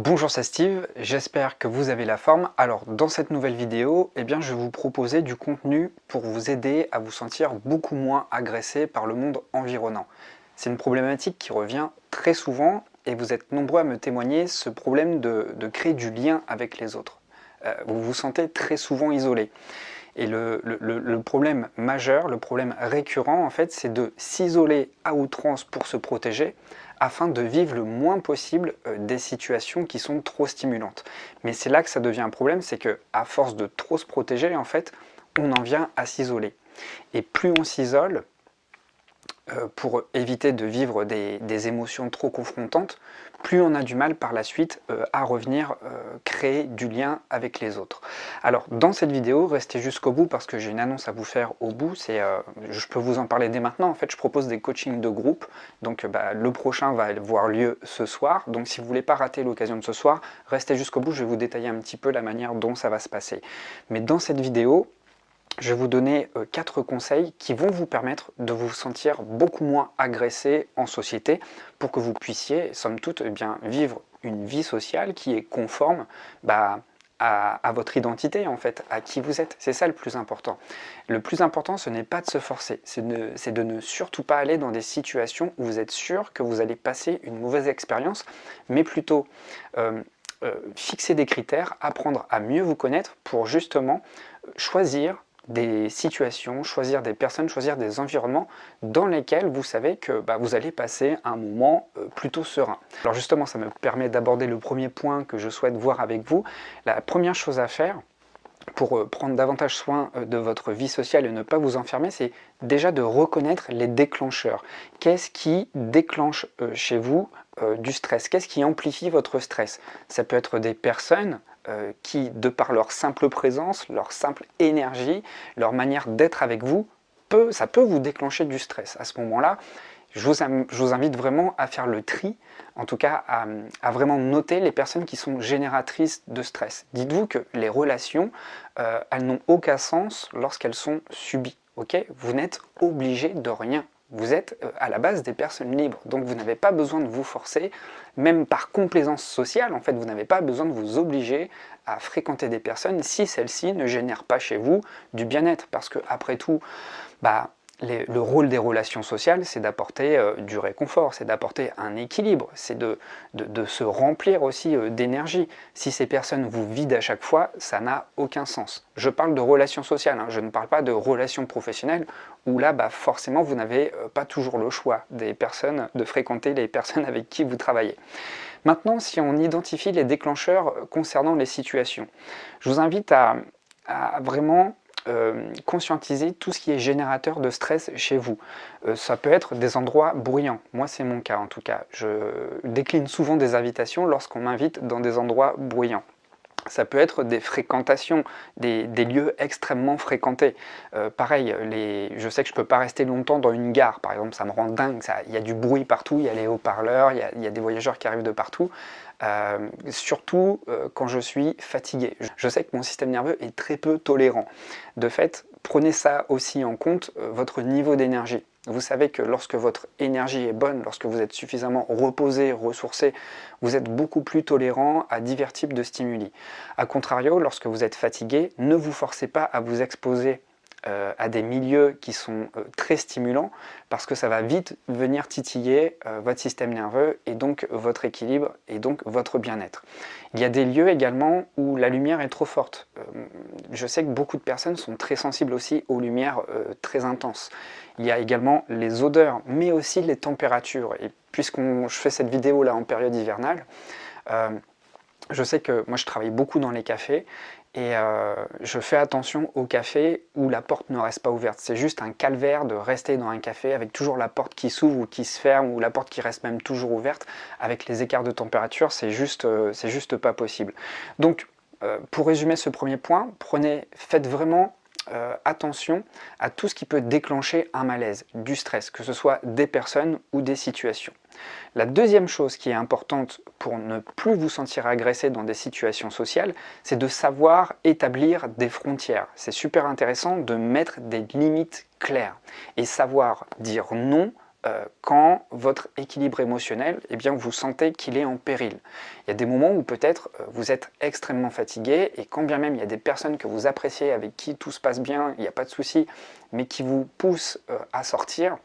Bonjour, c'est Steve, j'espère que vous avez la forme. Alors dans cette nouvelle vidéo, je vais vous proposer du contenu pour vous aider à vous sentir beaucoup moins agressé par le monde environnant. C'est une problématique qui revient très souvent et vous êtes nombreux à me témoigner ce problème de créer du lien avec les autres. Vous vous sentez très souvent isolé. Et le problème majeur, le problème récurrent en fait, c'est de s'isoler à outrance pour se protéger afin de vivre le moins possible des situations qui sont trop stimulantes. Mais c'est là que ça devient un problème, c'est que à force de trop se protéger, en fait, on en vient à s'isoler. Et plus on s'isole, pour éviter de vivre des émotions trop confrontantes, plus on a du mal par la suite à revenir créer du lien avec les autres. Alors dans cette vidéo, restez jusqu'au bout parce que j'ai une annonce à vous faire au bout, je peux vous en parler dès maintenant. En fait, je propose des coachings de groupe, donc le prochain va avoir lieu ce soir, donc si vous ne voulez pas rater l'occasion de ce soir, restez jusqu'au bout, je vais vous détailler un petit peu la manière dont ça va se passer. Mais dans cette vidéo, je vais vous donner 4 conseils qui vont vous permettre de vous sentir beaucoup moins agressé en société pour que vous puissiez, somme toute, vivre une vie sociale qui est conforme à votre identité, en fait, à qui vous êtes. C'est ça le plus important. Le plus important, ce n'est pas de se forcer, c'est de ne surtout pas aller dans des situations où vous êtes sûr que vous allez passer une mauvaise expérience, mais plutôt fixer des critères, apprendre à mieux vous connaître pour justement choisir des situations, choisir des personnes, choisir des environnements dans lesquels vous savez que vous allez passer un moment plutôt serein. Alors justement, ça me permet d'aborder le premier point que je souhaite voir avec vous. La première chose à faire pour prendre davantage soin de votre vie sociale et ne pas vous enfermer, c'est déjà de reconnaître les déclencheurs. Qu'est-ce qui déclenche chez vous du stress? Qu'est-ce qui amplifie votre stress? Ça peut être des personnes qui, de par leur simple présence, leur simple énergie, leur manière d'être avec vous, ça peut vous déclencher du stress. À ce moment-là, je vous invite vraiment à faire le tri, en tout cas à vraiment noter les personnes qui sont génératrices de stress. Dites-vous que les relations, elles n'ont aucun sens lorsqu'elles sont subies. Okay, vous n'êtes obligé de rien. Vous êtes à la base des personnes libres, donc vous n'avez pas besoin de vous forcer, même par complaisance sociale, en fait, vous n'avez pas besoin de vous obliger à fréquenter des personnes si celles-ci ne génèrent pas chez vous du bien-être, parce que après tout, le rôle des relations sociales, c'est d'apporter du réconfort, c'est d'apporter un équilibre, c'est de se remplir aussi d'énergie. Si ces personnes vous vident à chaque fois, ça n'a aucun sens. Je parle de relations sociales, je ne parle pas de relations professionnelles, où là, forcément, vous n'avez pas toujours le choix de fréquenter les personnes avec qui vous travaillez. Maintenant, si on identifie les déclencheurs concernant les situations, je vous invite à vraiment conscientiser tout ce qui est générateur de stress chez vous. Ça peut être des endroits bruyants. Moi, c'est mon cas en tout cas. Je décline souvent des invitations lorsqu'on m'invite dans des endroits bruyants. Ça peut être des fréquentations, des lieux extrêmement fréquentés. Pareil, je sais que je ne peux pas rester longtemps dans une gare, par exemple, ça me rend dingue. Il y a du bruit partout, il y a les haut-parleurs, il y a des voyageurs qui arrivent de partout. Surtout quand je suis fatigué. Je sais que mon système nerveux est très peu tolérant. De fait, prenez ça aussi en compte, votre niveau d'énergie. Vous savez que lorsque votre énergie est bonne, lorsque vous êtes suffisamment reposé, ressourcé, vous êtes beaucoup plus tolérant à divers types de stimuli. A contrario, lorsque vous êtes fatigué, ne vous forcez pas à vous exposer à des milieux qui sont très stimulants parce que ça va vite venir titiller votre système nerveux et donc votre équilibre et donc votre bien-être. Il y a des lieux également où la lumière est trop forte. Je sais que beaucoup de personnes sont très sensibles aussi aux lumières très intenses. Il y a également les odeurs, mais aussi les températures. Et je fais cette vidéo là en période hivernale, je sais que moi je travaille beaucoup dans les cafés et je fais attention aux cafés où la porte ne reste pas ouverte. C'est juste un calvaire de rester dans un café avec toujours la porte qui s'ouvre ou qui se ferme ou la porte qui reste même toujours ouverte. Avec les écarts de température, c'est juste pas possible. Donc pour résumer ce premier point, faites vraiment attention à tout ce qui peut déclencher un malaise, du stress, que ce soit des personnes ou des situations. La deuxième chose qui est importante pour ne plus vous sentir agressé dans des situations sociales, c'est de savoir établir des frontières. C'est super intéressant de mettre des limites claires et savoir dire non quand votre équilibre émotionnel, eh bien, vous sentez qu'il est en péril. Il y a des moments où peut-être vous êtes extrêmement fatigué et quand bien même il y a des personnes que vous appréciez, avec qui tout se passe bien, il n'y a pas de souci, mais qui vous poussent à sortir,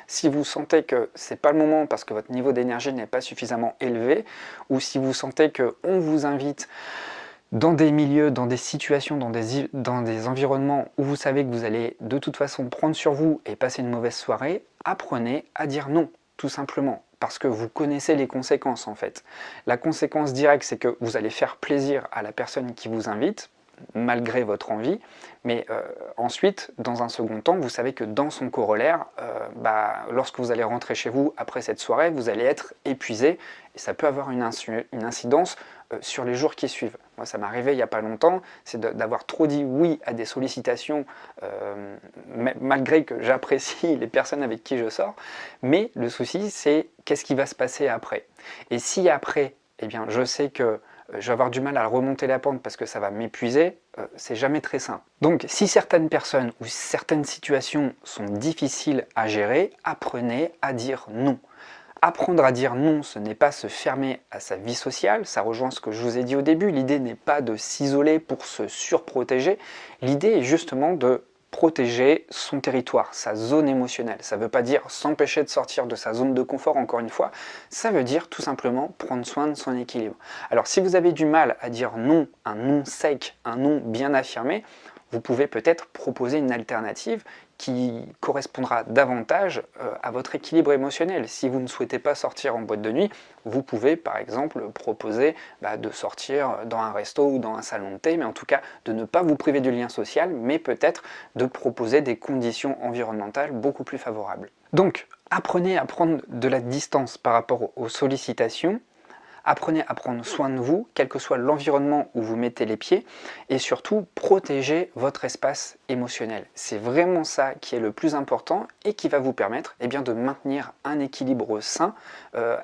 si vous sentez que ce n'est pas le moment parce que votre niveau d'énergie n'est pas suffisamment élevé, ou si vous sentez qu'on vous invite dans des milieux, dans des situations, dans des environnements où vous savez que vous allez de toute façon prendre sur vous et passer une mauvaise soirée, apprenez à dire non, tout simplement. Parce que vous connaissez les conséquences en fait. La conséquence directe, c'est que vous allez faire plaisir à la personne qui vous invite, malgré votre envie, mais ensuite, dans un second temps, vous savez que dans son corollaire, lorsque vous allez rentrer chez vous après cette soirée, vous allez être épuisé, et ça peut avoir une incidence sur les jours qui suivent. Moi, ça m'est arrivé il n'y a pas longtemps, c'est d'avoir trop dit oui à des sollicitations, malgré que j'apprécie les personnes avec qui je sors, mais le souci, c'est qu'est-ce qui va se passer après. Et si après, eh bien, je sais que je vais avoir du mal à remonter la pente parce que ça va m'épuiser, c'est jamais très simple. Donc si certaines personnes ou certaines situations sont difficiles à gérer, apprenez à dire non. Apprendre à dire non, ce n'est pas se fermer à sa vie sociale, ça rejoint ce que je vous ai dit au début, l'idée n'est pas de s'isoler pour se surprotéger, l'idée est justement de protéger son territoire, sa zone émotionnelle. Ça ne veut pas dire s'empêcher de sortir de sa zone de confort, encore une fois, ça veut dire tout simplement prendre soin de son équilibre. Alors si vous avez du mal à dire non, un non sec, un non bien affirmé, vous pouvez peut-être proposer une alternative qui correspondra davantage à votre équilibre émotionnel. Si vous ne souhaitez pas sortir en boîte de nuit, vous pouvez par exemple proposer de sortir dans un resto ou dans un salon de thé, mais en tout cas de ne pas vous priver du lien social, mais peut-être de proposer des conditions environnementales beaucoup plus favorables. Donc, apprenez à prendre de la distance par rapport aux sollicitations. Apprenez à prendre soin de vous, quel que soit l'environnement où vous mettez les pieds, et surtout protégez votre espace émotionnel. C'est vraiment ça qui est le plus important et qui va vous permettre de maintenir un équilibre sain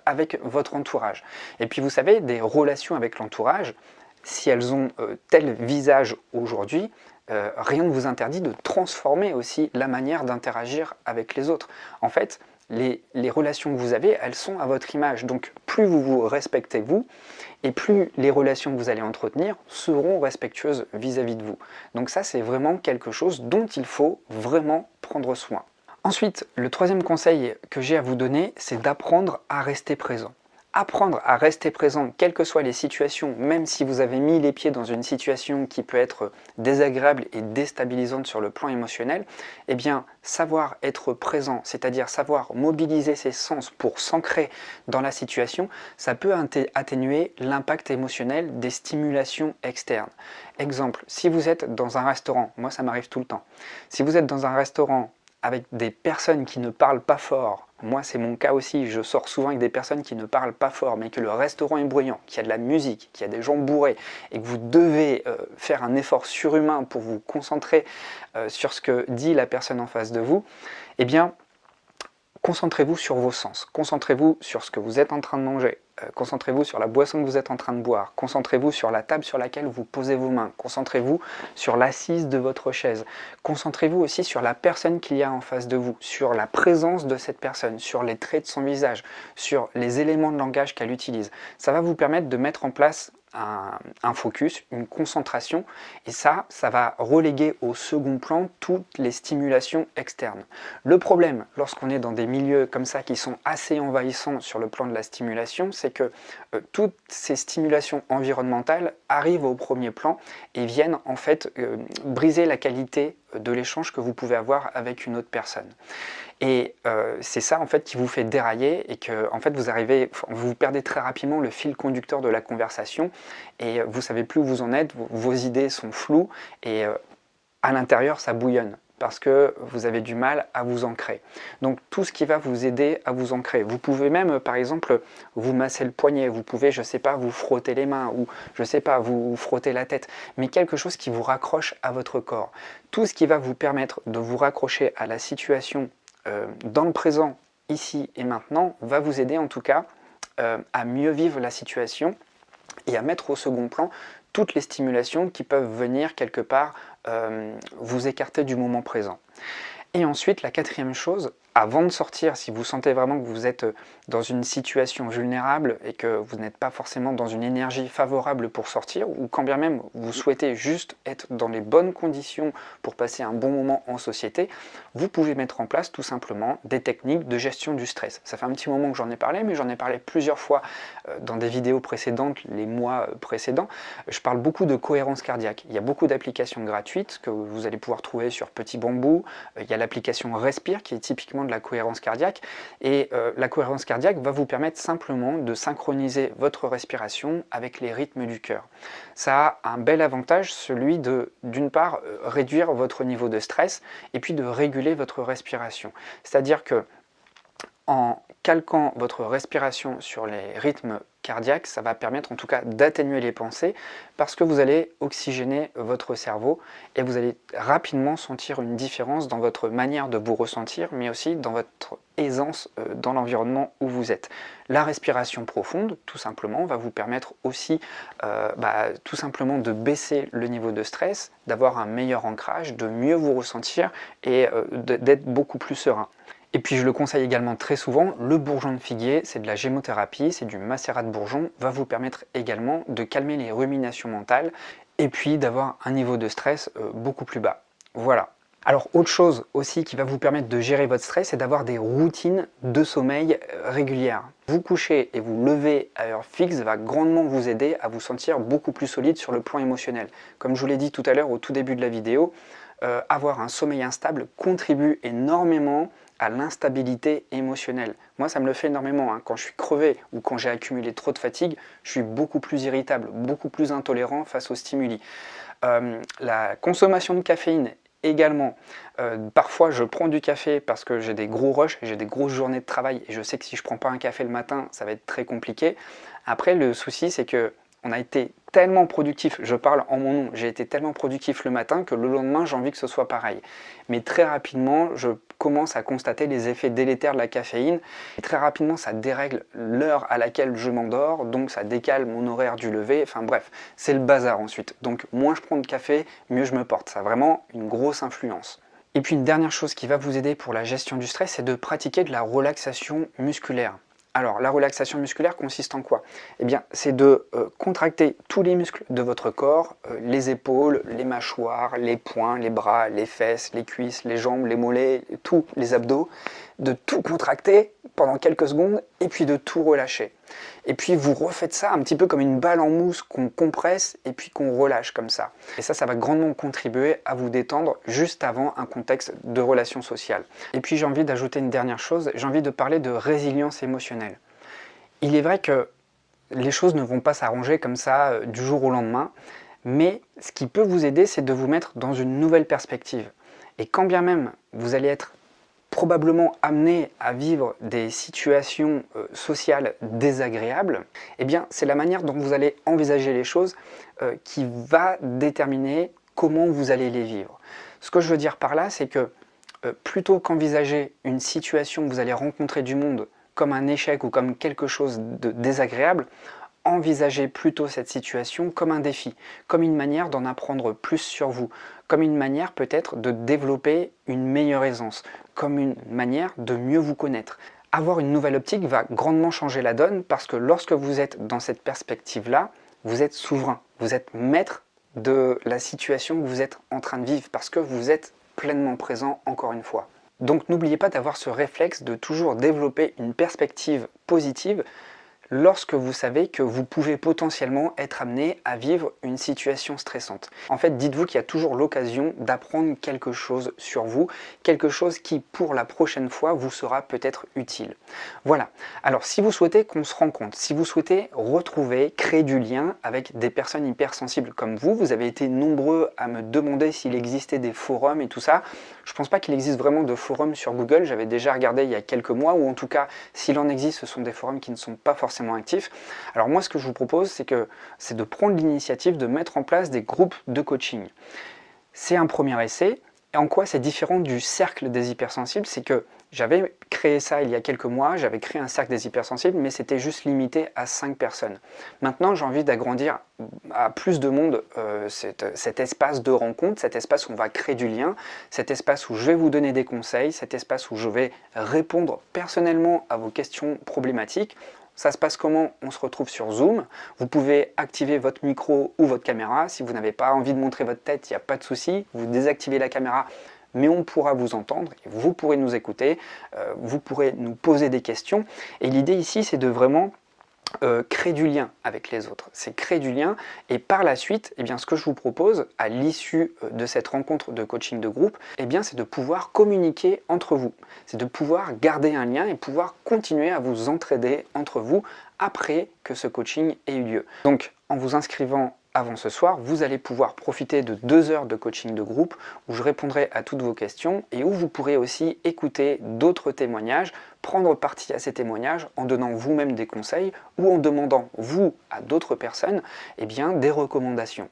avec votre entourage. Et puis vous savez, des relations avec l'entourage, si elles ont tel visage aujourd'hui, rien ne vous interdit de transformer aussi la manière d'interagir avec les autres. En fait, les relations que vous avez, elles sont à votre image. Donc plus vous vous respectez vous, et plus les relations que vous allez entretenir seront respectueuses vis-à-vis de vous. Donc ça, c'est vraiment quelque chose dont il faut vraiment prendre soin. Ensuite, le troisième conseil que j'ai à vous donner, c'est d'apprendre à rester présent. Apprendre à rester présent, quelles que soient les situations, même si vous avez mis les pieds dans une situation qui peut être désagréable et déstabilisante sur le plan émotionnel, eh bien, savoir être présent, c'est-à-dire savoir mobiliser ses sens pour s'ancrer dans la situation, ça peut atténuer l'impact émotionnel des stimulations externes. Exemple, si vous êtes dans un restaurant, moi ça m'arrive tout le temps, si vous êtes dans un restaurant avec des personnes qui ne parlent pas fort, moi c'est mon cas aussi, je sors souvent avec des personnes qui ne parlent pas fort, mais que le restaurant est bruyant, qu'il y a de la musique, qu'il y a des gens bourrés, et que vous devez faire un effort surhumain pour vous concentrer sur ce que dit la personne en face de vous, eh bien, concentrez-vous sur vos sens, concentrez-vous sur ce que vous êtes en train de manger, concentrez-vous sur la boisson que vous êtes en train de boire, concentrez-vous sur la table sur laquelle vous posez vos mains, concentrez-vous sur l'assise de votre chaise, concentrez-vous aussi sur la personne qu'il y a en face de vous, sur la présence de cette personne, sur les traits de son visage, sur les éléments de langage qu'elle utilise. Ça va vous permettre de mettre en place un focus, une concentration, et ça va reléguer au second plan toutes les stimulations externes. Le problème, lorsqu'on est dans des milieux comme ça qui sont assez envahissants sur le plan de la stimulation, c'est que toutes ces stimulations environnementales arrivent au premier plan et viennent en fait briser la qualité de l'échange que vous pouvez avoir avec une autre personne. Et c'est ça en fait qui vous fait dérailler et que en fait vous perdez très rapidement le fil conducteur de la conversation et vous savez plus où vous en êtes, vos idées sont floues et à l'intérieur ça bouillonne parce que vous avez du mal à vous ancrer. Donc tout ce qui va vous aider à vous ancrer. Vous pouvez même par exemple vous masser le poignet, vous pouvez je sais pas vous frotter les mains ou je sais pas vous frotter la tête, mais quelque chose qui vous raccroche à votre corps. Tout ce qui va vous permettre de vous raccrocher à la situation dans le présent, ici et maintenant, va vous aider en tout cas à mieux vivre la situation et à mettre au second plan toutes les stimulations qui peuvent venir quelque part vous écarter du moment présent. Et ensuite, la quatrième chose, avant de sortir, si vous sentez vraiment que vous êtes dans une situation vulnérable et que vous n'êtes pas forcément dans une énergie favorable pour sortir, ou quand bien même vous souhaitez juste être dans les bonnes conditions pour passer un bon moment en société, vous pouvez mettre en place tout simplement des techniques de gestion du stress. Ça fait un petit moment que j'en ai parlé, mais j'en ai parlé plusieurs fois dans des vidéos précédentes, les mois précédents. Je parle beaucoup de cohérence cardiaque. Il y a beaucoup d'applications gratuites que vous allez pouvoir trouver sur Petit Bambou. Il y a l'application Respire qui est typiquement de la cohérence cardiaque. Et la cohérence cardiaque va vous permettre simplement de synchroniser votre respiration avec les rythmes du cœur. Ça a un bel avantage, celui de, d'une part, réduire votre niveau de stress et puis de réguler votre respiration. C'est-à-dire que en calquant votre respiration sur les rythmes cardiaques, ça va permettre en tout cas d'atténuer les pensées parce que vous allez oxygéner votre cerveau et vous allez rapidement sentir une différence dans votre manière de vous ressentir, mais aussi dans votre aisance dans l'environnement où vous êtes. La respiration profonde, tout simplement, va vous permettre aussi tout simplement de baisser le niveau de stress, d'avoir un meilleur ancrage, de mieux vous ressentir et d'être beaucoup plus serein. Et puis je le conseille également très souvent, le bourgeon de figuier, c'est de la gémothérapie, c'est du macérat de bourgeon, va vous permettre également de calmer les ruminations mentales et puis d'avoir un niveau de stress beaucoup plus bas. Voilà. Alors autre chose aussi qui va vous permettre de gérer votre stress, c'est d'avoir des routines de sommeil régulières. Vous coucher et vous lever à heure fixe va grandement vous aider à vous sentir beaucoup plus solide sur le plan émotionnel. Comme je vous l'ai dit tout à l'heure au tout début de la vidéo, avoir un sommeil instable contribue énormément à l'instabilité émotionnelle. Moi, ça me le fait énormément. Quand je suis crevé ou quand j'ai accumulé trop de fatigue, je suis beaucoup plus irritable, beaucoup plus intolérant face aux stimuli. La consommation de caféine également. Parfois, je prends du café parce que j'ai des gros rushs, j'ai des grosses journées de travail et je sais que si je ne prends pas un café le matin, ça va être très compliqué. Après, le souci, c'est que on a été tellement productif, je parle en mon nom, j'ai été tellement productif le matin que le lendemain j'ai envie que ce soit pareil. Mais très rapidement, je commence à constater les effets délétères de la caféine. Et très rapidement, ça dérègle l'heure à laquelle je m'endors, donc ça décale mon horaire du lever, enfin bref, c'est le bazar ensuite. Donc moins je prends de café, mieux je me porte. Ça a vraiment une grosse influence. Et puis une dernière chose qui va vous aider pour la gestion du stress, c'est de pratiquer de la relaxation musculaire. Alors, la relaxation musculaire consiste en quoi? Eh bien, c'est de contracter tous les muscles de votre corps, les épaules, les mâchoires, les poings, les bras, les fesses, les cuisses, les jambes, les mollets, tous les abdos, de tout contracter pendant quelques secondes et puis de tout relâcher. Et puis vous refaites ça un petit peu comme une balle en mousse qu'on compresse et puis qu'on relâche comme ça. Et ça va grandement contribuer à vous détendre juste avant un contexte de relation sociale. Et puis j'ai envie d'ajouter une dernière chose, j'ai envie de parler de résilience émotionnelle. Il est vrai que les choses ne vont pas s'arranger comme ça du jour au lendemain, mais ce qui peut vous aider, c'est de vous mettre dans une nouvelle perspective. Et quand bien même vous allez être probablement amené à vivre des situations sociales désagréables, eh bien c'est la manière dont vous allez envisager les choses qui va déterminer comment vous allez les vivre. Ce que je veux dire par là, c'est que plutôt qu'envisager une situation où vous allez rencontrer du monde comme un échec ou comme quelque chose de désagréable, envisagez plutôt cette situation comme un défi, comme une manière d'en apprendre plus sur vous, comme une manière peut-être de développer une meilleure aisance, comme une manière de mieux vous connaître. Avoir une nouvelle optique va grandement changer la donne parce que lorsque vous êtes dans cette perspective-là, vous êtes souverain, vous êtes maître de la situation que vous êtes en train de vivre parce que vous êtes pleinement présent encore une fois. Donc n'oubliez pas d'avoir ce réflexe de toujours développer une perspective positive lorsque vous savez que vous pouvez potentiellement être amené à vivre une situation stressante. En fait, dites-vous qu'il y a toujours l'occasion d'apprendre quelque chose sur vous, quelque chose qui, pour la prochaine fois, vous sera peut-être utile. Voilà. Alors, si vous souhaitez qu'on se rencontre, si vous souhaitez retrouver, créer du lien avec des personnes hypersensibles comme vous avez été nombreux à me demander s'il existait des forums et tout ça. Je ne pense pas qu'il existe vraiment de forums sur Google, j'avais déjà regardé il y a quelques mois, ou en tout cas, s'il en existe, ce sont des forums qui ne sont pas forcément actifs. Alors moi, ce que je vous propose, c'est de prendre l'initiative de mettre en place des groupes de coaching. C'est un premier essai. Et en quoi c'est différent du cercle des hypersensibles? C'est que j'avais créé ça il y a quelques mois, j'avais créé un cercle des hypersensibles, mais c'était juste limité à 5 personnes. Maintenant, j'ai envie d'agrandir à plus de monde cet espace de rencontre, cet espace où on va créer du lien, cet espace où je vais vous donner des conseils, cet espace où je vais répondre personnellement à vos questions problématiques. Ça se passe comment? On se retrouve sur Zoom. Vous pouvez activer votre micro ou votre caméra. Si vous n'avez pas envie de montrer votre tête, il n'y a pas de souci. Vous désactivez la caméra, mais on pourra vous entendre et vous pourrez nous écouter. Vous pourrez nous poser des questions. Et l'idée ici, c'est de vraiment créer du lien avec les autres, c'est créer du lien et par la suite, eh bien, ce que je vous propose à l'issue de cette rencontre de coaching de groupe, eh bien, c'est de pouvoir communiquer entre vous, c'est de pouvoir garder un lien et pouvoir continuer à vous entraider entre vous après que ce coaching ait eu lieu. Donc en vous inscrivant avant ce soir, vous allez pouvoir profiter de 2 heures de coaching de groupe où je répondrai à toutes vos questions et où vous pourrez aussi écouter d'autres témoignages, prendre partie à ces témoignages en donnant vous-même des conseils ou en demandant, vous, à d'autres personnes, eh bien, des recommandations.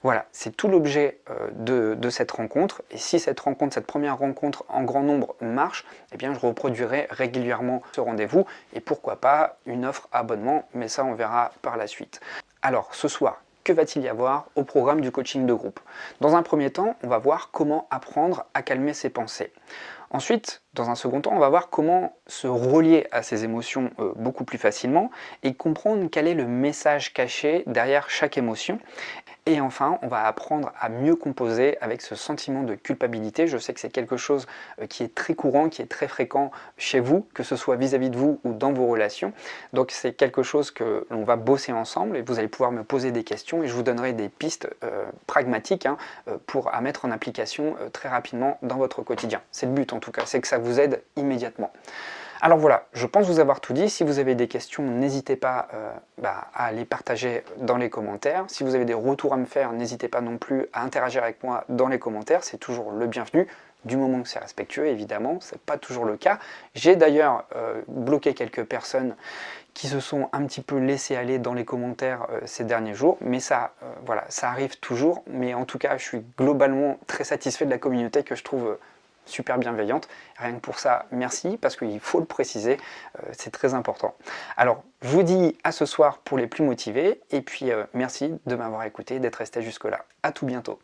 Voilà, c'est tout l'objet de cette rencontre. Et si cette première rencontre en grand nombre marche, eh bien, je reproduirai régulièrement ce rendez-vous et pourquoi pas une offre abonnement, mais ça, on verra par la suite. Alors, ce soir, que va-t-il y avoir au programme du coaching de groupe? Dans un premier temps, on va voir comment apprendre à calmer ses pensées. Ensuite, dans un second temps, on va voir comment se relier à ses émotions beaucoup plus facilement et comprendre quel est le message caché derrière chaque émotion. Et enfin, on va apprendre à mieux composer avec ce sentiment de culpabilité. Je sais que c'est quelque chose qui est très courant, qui est très fréquent chez vous, que ce soit vis-à-vis de vous ou dans vos relations. Donc c'est quelque chose que l'on va bosser ensemble et vous allez pouvoir me poser des questions et je vous donnerai des pistes pragmatiques à mettre en application très rapidement dans votre quotidien. C'est le but en tout cas, c'est que ça vous aide immédiatement. Alors voilà, je pense vous avoir tout dit. Si vous avez des questions, n'hésitez pas à les partager dans les commentaires. Si vous avez des retours à me faire, n'hésitez pas non plus à interagir avec moi dans les commentaires. C'est toujours le bienvenu, du moment que c'est respectueux, évidemment. Ce n'est pas toujours le cas. J'ai d'ailleurs bloqué quelques personnes qui se sont un petit peu laissées aller dans les commentaires ces derniers jours. Mais ça, voilà, ça arrive toujours. Mais en tout cas, je suis globalement très satisfait de la communauté que je trouve super bienveillante. Rien que pour ça, merci, parce qu'il faut le préciser, c'est très important. Alors, je vous dis à ce soir pour les plus motivés, et puis merci de m'avoir écouté, d'être resté jusque-là. À tout bientôt.